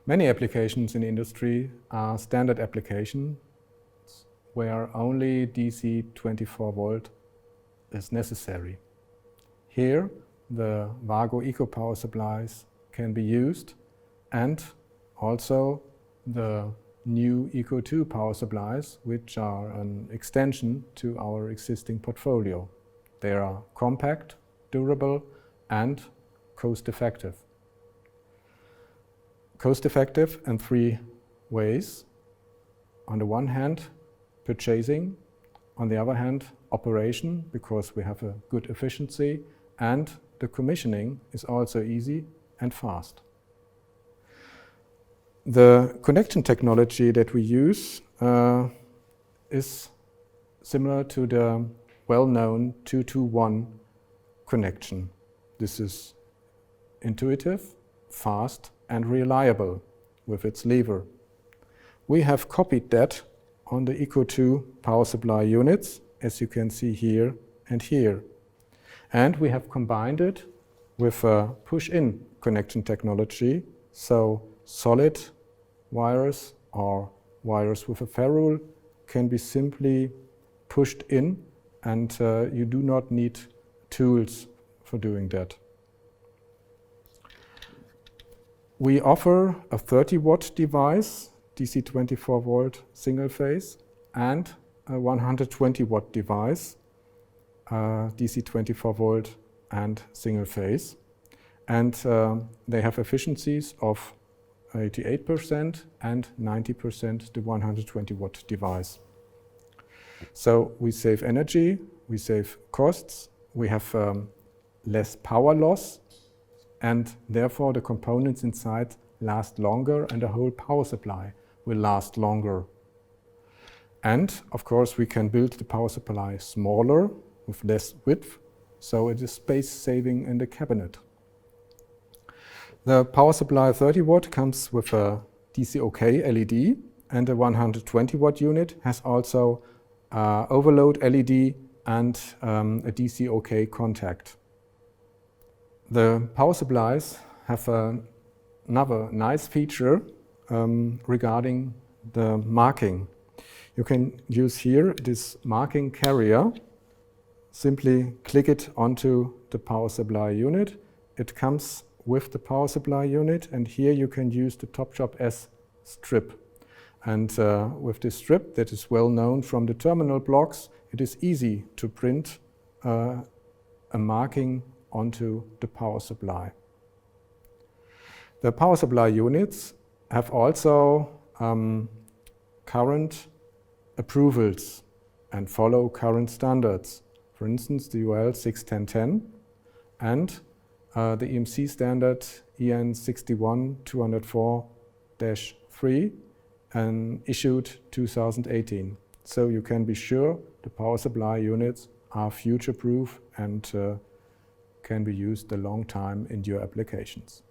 Many applications in industry are standard applications where only DC 24 volt is necessary. Here, the WAGO eco power supplies can be used, and also the new Eco 2 power supplies, which are an extension to our existing portfolio. They are compact, durable, and cost-effective. Cost-effective in three ways. On the one hand, purchasing. On the other hand, operation, because we have a good efficiency, and the commissioning is also easy and fast. The connection technology that we use is similar to the well-known 2-to-1 connection. This is intuitive, fast, and reliable with its lever. We have copied that on the Eco 2 power supply units, as you can see here and here. And we have combined it with a push-in connection technology, so solid wires or wires with a ferrule can be simply pushed in, and you do not need tools for doing that. We offer a 30-watt device, DC 24 volt single phase, and a 120-watt device, DC 24 volt and single phase. And they have efficiencies of 88% and 90% the 120-watt device. So we save energy, we save costs, we have less power loss, and therefore the components inside last longer and the whole power supply will last longer. And of course we can build the power supply smaller with less width, so it is space saving in the cabinet. The power supply 30 watt comes with a DC-OK LED, and the 120 watt unit has also overload LED and a DC-OK contact. The power supplies have another nice feature regarding the marking. You can use here this marking carrier. Simply click it onto the power supply unit. It comes with the power supply unit, and here you can use the TopJob S strip. And with this strip that is well known from the terminal blocks, it is easy to print a marking onto the power supply. The power supply units have also current approvals and follow current standards. For instance, the UL 61010 and the EMC standard EN 61204-3 and issued 2018. So you can be sure the power supply units are future-proof and can be used a long time in your applications.